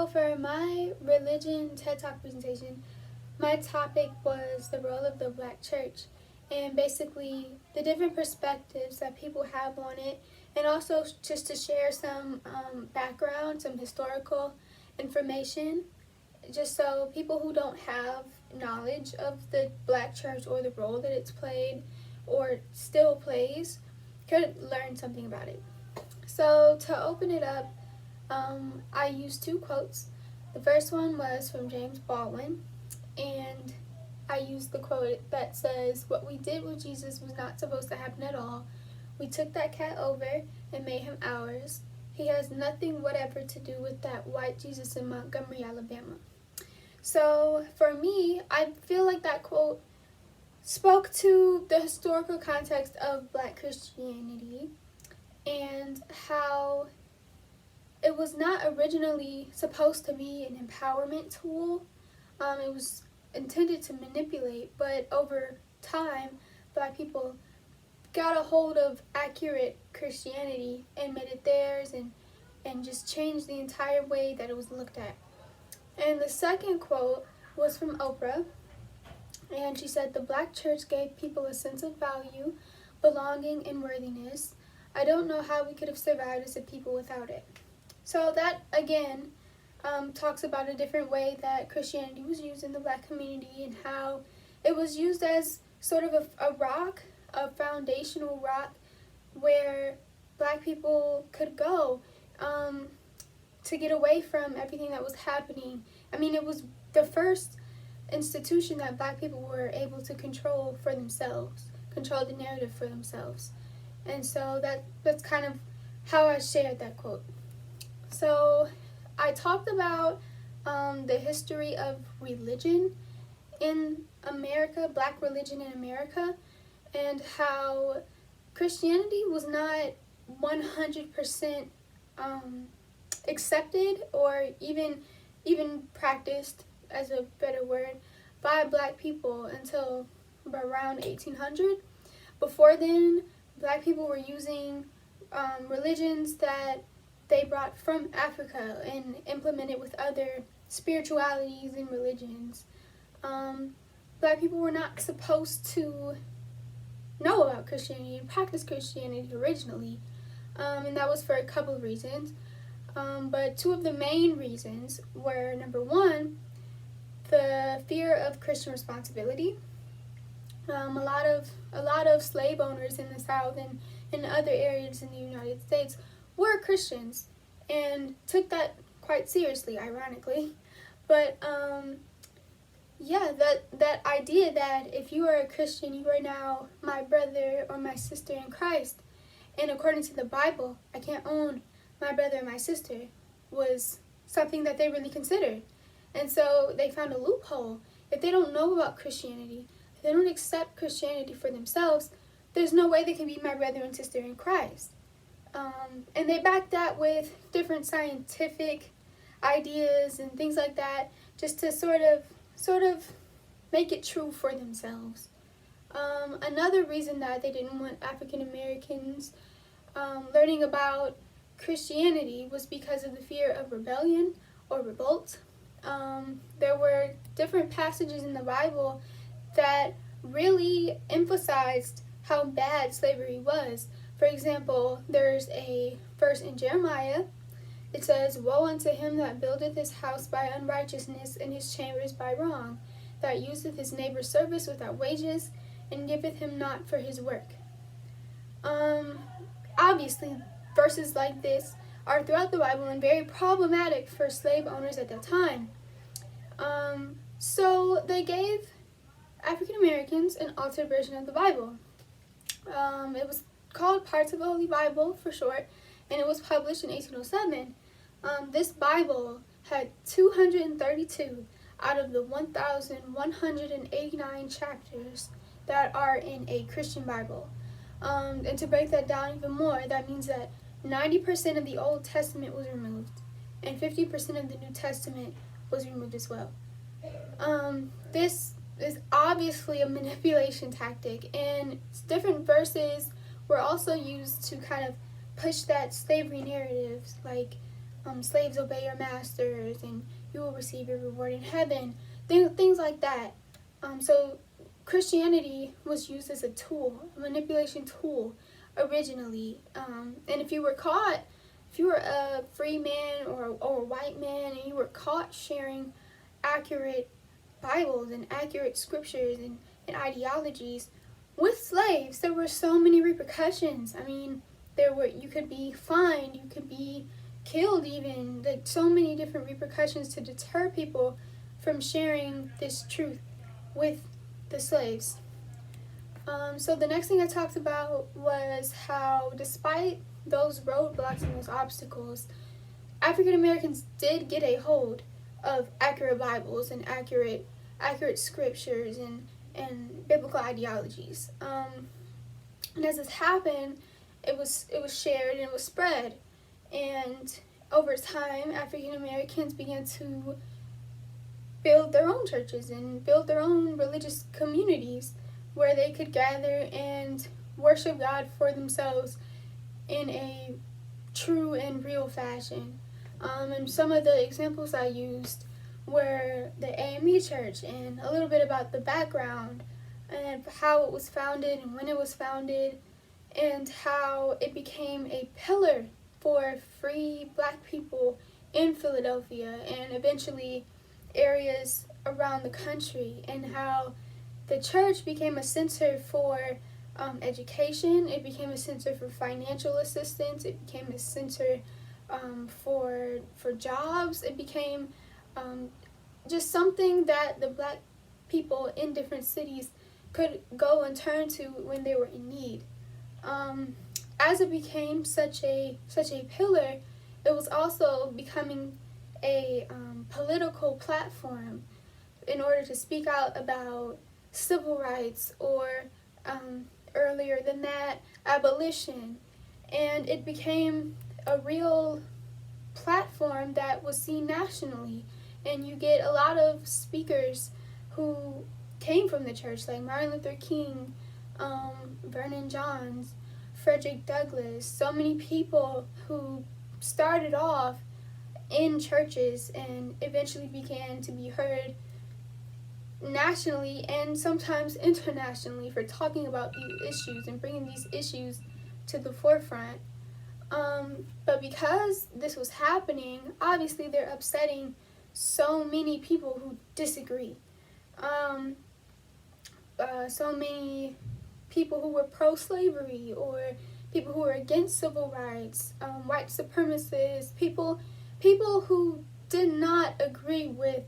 So for my religion TED Talk presentation, my topic was the role of the Black church and basically the different perspectives that people have on it, and also just to share some background, some historical information, just so people who don't have knowledge of the Black church or the role that it's played or still plays could learn something about it. So to open it up, I used two quotes. The first one was from James Baldwin, and I used the quote that says, "What we did with Jesus was not supposed to happen at all. We took that cat over and made him ours. He has nothing whatever to do with that white Jesus in Montgomery, Alabama." So for me, I feel like that quote spoke to the historical context of Black Christianity and how it was not originally supposed to be an empowerment tool. It was intended to manipulate, but over time, Black people got a hold of accurate Christianity and made it theirs and just changed the entire way that it was looked at. And the second quote was from Oprah, and she said, "The Black church gave people a sense of value, belonging, and worthiness. I don't know how we could have survived as a people without it." So that, again, talks about a different way that Christianity was used in the Black community and how it was used as sort of a rock, a foundational rock, where Black people could go to get away from everything that was happening. I mean, it was the first institution that Black people were able to control for themselves, control the narrative for themselves. And so that's kind of how I shared that quote. So I talked about the history of religion in America, Black religion in America, and how Christianity was not 100% accepted or even practiced, as a better word, by Black people until around 1800. Before then, Black people were using religions that they brought from Africa and implemented with other spiritualities and religions. Black people were not supposed to know about Christianity and practice Christianity originally, and that was for a couple of reasons. But two of the main reasons were, number one, the fear of Christian responsibility. A lot of slave owners in the South and in other areas in the United States were Christians and took that quite seriously, ironically. But that idea that if you are a Christian, you are now my brother or my sister in Christ, and according to the Bible, I can't own my brother and my sister, was something that they really considered. And so they found a loophole. If they don't know about Christianity, if they don't accept Christianity for themselves, there's no way they can be my brother and sister in Christ. And they backed that with different scientific ideas and things like that, just to sort of make it true for themselves. Another reason that they didn't want African Americans learning about Christianity was because of the fear of rebellion or revolt. There were different passages in the Bible that really emphasized how bad slavery was. For example, there's a verse in Jeremiah. It says, "Woe unto him that buildeth his house by unrighteousness, and his chambers by wrong, that useth his neighbor's service without wages, and giveth him not for his work." Obviously, verses like this are throughout the Bible and very problematic for slave owners at that time. So they gave African Americans an altered version of the Bible. It was called Parts of the Holy Bible for short, and it was published in 1807. This Bible had 232 out of the 1,189 chapters that are in a Christian Bible. And to break that down even more, that means that 90% of the Old Testament was removed, and 50% of the New Testament was removed as well. This is obviously a manipulation tactic, and different verses were also used to kind of push that slavery narrative, like slaves, obey your masters, and you will receive your reward in heaven, things like that. So Christianity was used as a tool, a manipulation tool, originally. And if you were caught, if you were a free man or a white man, and you were caught sharing accurate Bibles and accurate scriptures and ideologies with slaves, there were so many repercussions. I mean, you could be fined, you could be killed even, like so many different repercussions to deter people from sharing this truth with the slaves. So the next thing I talked about was how, despite those roadblocks and those obstacles, African Americans did get a hold of accurate Bibles and accurate scriptures and biblical ideologies. And as this happened, it was shared and it was spread. And over time, African Americans began to build their own churches and build their own religious communities where they could gather and worship God for themselves in a true and real fashion. And some of the examples I used were the AME Church, and a little bit about the background and how it was founded and when it was founded, and how it became a pillar for free Black people in Philadelphia and eventually areas around the country, and how the church became a center for education, it became a center for financial assistance, it became a center for jobs, it became just something that the Black people in different cities could go and turn to when they were in need. As it became such a pillar, it was also becoming a political platform in order to speak out about civil rights, or earlier than that, abolition. And it became a real platform that was seen nationally. And you get a lot of speakers who came from the church, like Martin Luther King, Vernon Johns, Frederick Douglass, so many people who started off in churches and eventually began to be heard nationally and sometimes internationally for talking about these issues and bringing these issues to the forefront. But because this was happening, obviously they're upsetting so many people who disagree. So many people who were pro-slavery, or people who were against civil rights, white supremacists, people who did not agree with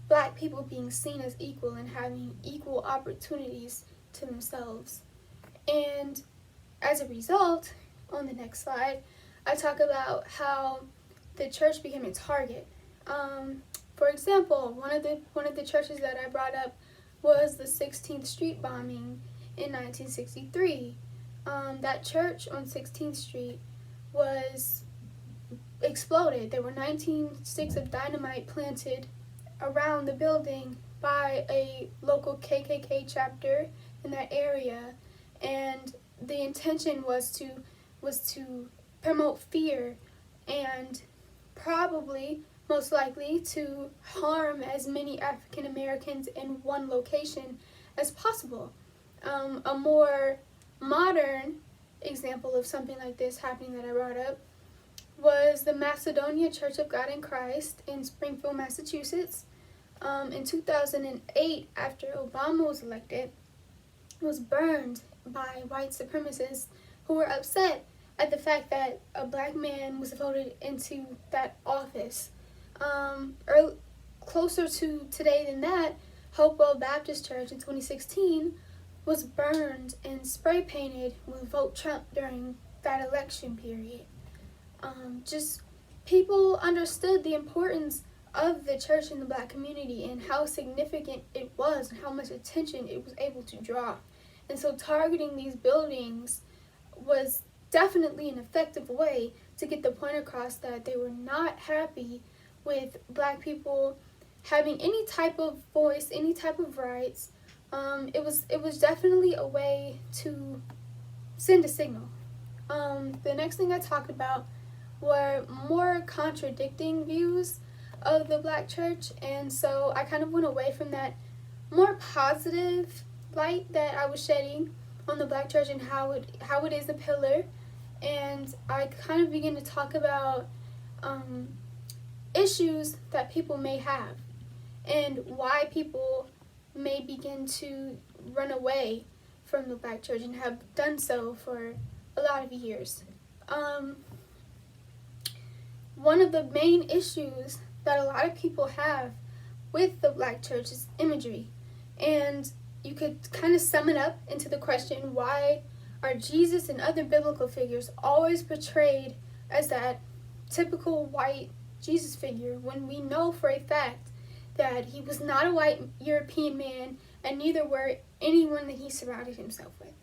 Black people being seen as equal and having equal opportunities to themselves. And as a result, on the next slide, I talk about how the church became a target. For example, one of the churches that I brought up was the 16th Street bombing in 1963. That church on 16th Street was exploded. There were 19 sticks of dynamite planted around the building by a local KKK chapter in that area, and the intention was to promote fear and probably, most likely, to harm as many African Americans in one location as possible. A more modern example of something like this happening that I brought up was the Macedonia Church of God in Christ in Springfield, Massachusetts. In 2008, after Obama was elected, was burned by white supremacists who were upset at the fact that a Black man was voted into that office. Closer to today than that, Hopewell Baptist Church in 2016 was burned and spray painted with Vote Trump during that election period. Just people understood the importance of the church in the Black community and how significant it was and how much attention it was able to draw. And so targeting these buildings was definitely an effective way to get the point across that they were not happy with Black people having any type of voice, any type of rights. It was definitely a way to send a signal. The next thing I talked about were more contradicting views of the Black church, and so I kind of went away from that more positive light that I was shedding on the Black church and how it is a pillar, and I kind of began to talk about issues that people may have and why people may begin to run away from the Black church and have done so for a lot of years. One of the main issues that a lot of people have with the Black church is imagery. And you could kind of sum it up into the question, why are Jesus and other biblical figures always portrayed as that typical white Jesus figure when we know for a fact that he was not a white European man and neither were anyone that he surrounded himself with?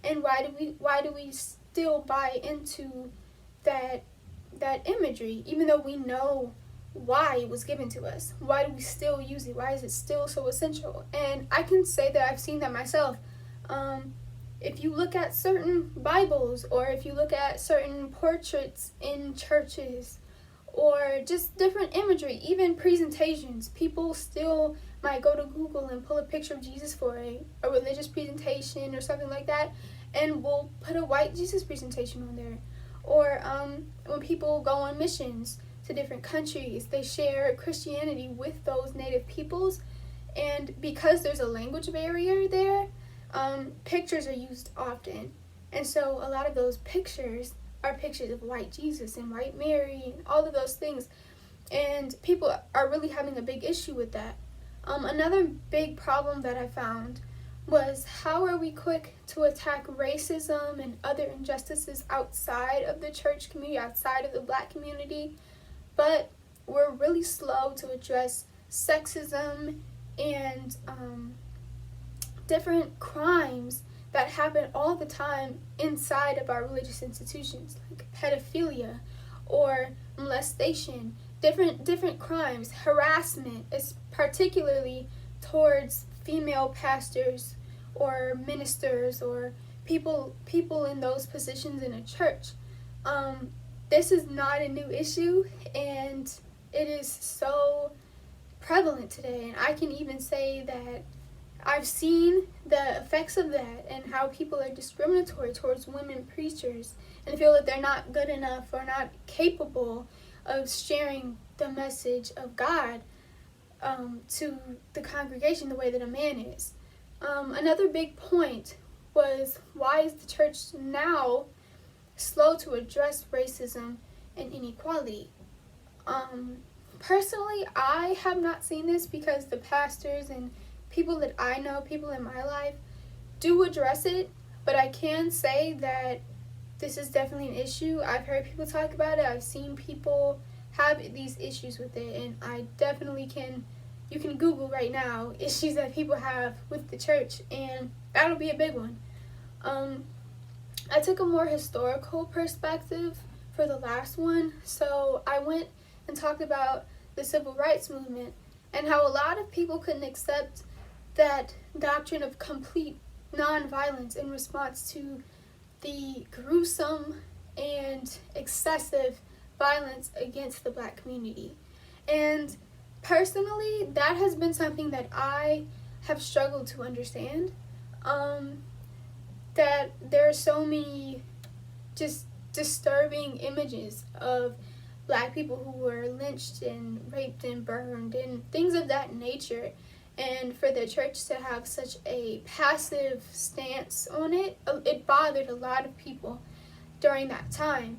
And why do we still buy into that imagery even though we know why it was given to us? Why do we still use it? Why is it still so essential? And I can say that I've seen that myself. If you look at certain Bibles, or if you look at certain portraits in churches, or just different imagery, even presentations, people still might go to Google and pull a picture of Jesus for a religious presentation or something like that, and will put a white Jesus presentation on there. Or when people go on missions to different countries, they share Christianity with those native peoples, and because there's a language barrier there, pictures are used often, and so a lot of those pictures are pictures of white Jesus and white Mary and all of those things, and people are really having a big issue with that. Another big problem that I found was, how are we quick to attack racism and other injustices outside of the church community, outside of the Black community, but we're really slow to address sexism and different crimes that happen all the time inside of our religious institutions, like pedophilia or molestation, different crimes, harassment, is particularly towards female pastors or ministers or people in those positions in a church. This is not a new issue, and it is so prevalent today, and I can even say that I've seen the effects of that and how people are discriminatory towards women preachers and feel that they're not good enough or not capable of sharing the message of God to the congregation the way that a man is. Another big point was, why is the church now slow to address racism and inequality? Personally, I have not seen this because the pastors and people that I know, people in my life, do address it, but I can say that this is definitely an issue. I've heard people talk about it. I've seen people have these issues with it, and I definitely you can Google right now issues that people have with the church, and that'll be a big one. I took a more historical perspective for the last one, so I went and talked about the civil rights movement and how a lot of people couldn't accept that doctrine of complete nonviolence in response to the gruesome and excessive violence against the Black community. And personally, that has been something that I have struggled to understand, that there are so many just disturbing images of Black people who were lynched and raped and burned and things of that nature, and for the church to have such a passive stance on it, it bothered a lot of people during that time.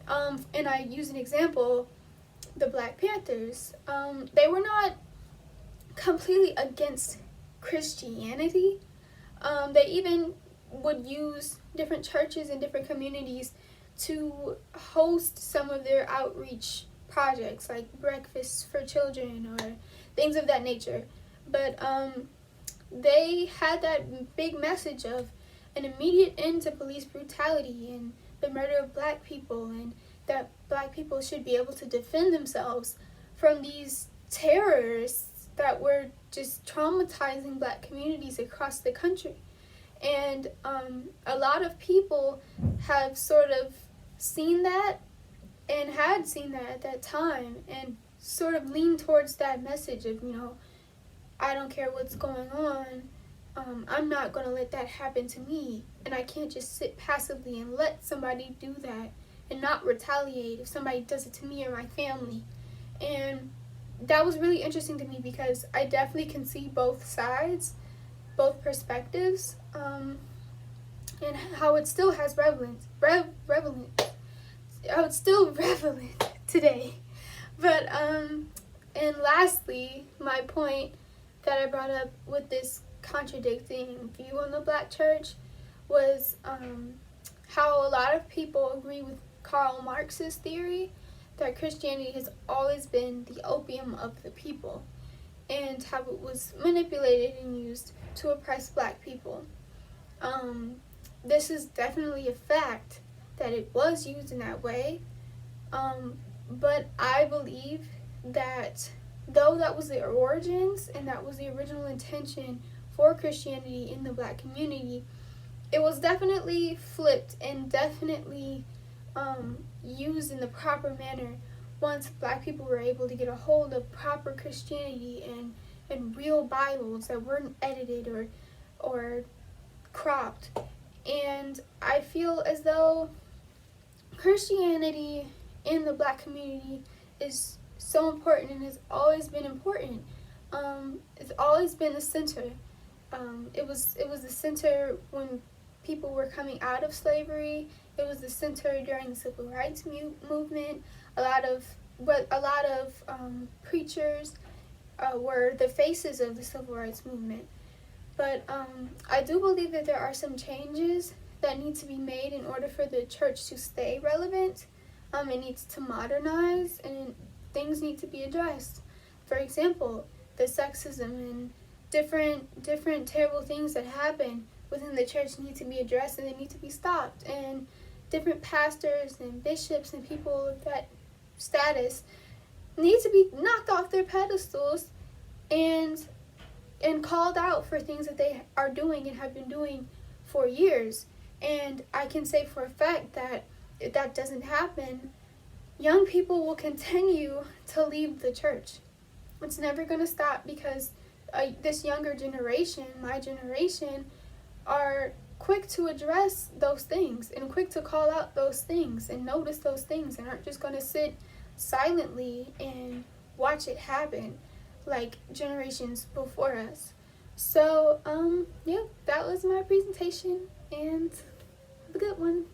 And I use an example, the Black Panthers. They were not completely against Christianity. They even would use different churches and different communities to host some of their outreach projects, like breakfasts for children or things of that nature. But they had that big message of an immediate end to police brutality and the murder of Black people, and that Black people should be able to defend themselves from these terrorists that were just traumatizing Black communities across the country. And a lot of people have sort of seen that and had seen that at that time and sort of leaned towards that message of, I don't care what's going on. I'm not going to let that happen to me. And I can't just sit passively and let somebody do that and not retaliate if somebody does it to me or my family. And that was really interesting to me because I definitely can see both sides, both perspectives, and how it still has how it's still relevant today. But, and lastly, my point that I brought up with this contradicting view on the Black church was how a lot of people agree with Karl Marx's theory that Christianity has always been the opium of the people and how it was manipulated and used to oppress Black people. This is definitely a fact that it was used in that way, but I believe that though that was the origins and that was the original intention for Christianity in the Black community, it was definitely flipped and definitely used in the proper manner once Black people were able to get a hold of proper Christianity and real Bibles that weren't edited or cropped. And I feel as though Christianity in the Black community is so important and has always been important. It's always been the center. It was the center when people were coming out of slavery. It was the center during the civil rights movement. A lot of preachers were the faces of the civil rights movement. But I do believe that there are some changes that need to be made in order for the church to stay relevant. It needs to modernize and things need to be addressed. For example, the sexism and different terrible things that happen within the church need to be addressed and they need to be stopped. And different pastors and bishops and people of that status need to be knocked off their pedestals and called out for things that they are doing and have been doing for years. And I can say for a fact that if that doesn't happen, young people will continue to leave the church. It's never going to stop because this younger generation, my generation, are quick to address those things and quick to call out those things and notice those things and aren't just going to sit silently and watch it happen like generations before us. So, yeah, that was my presentation and have a good one.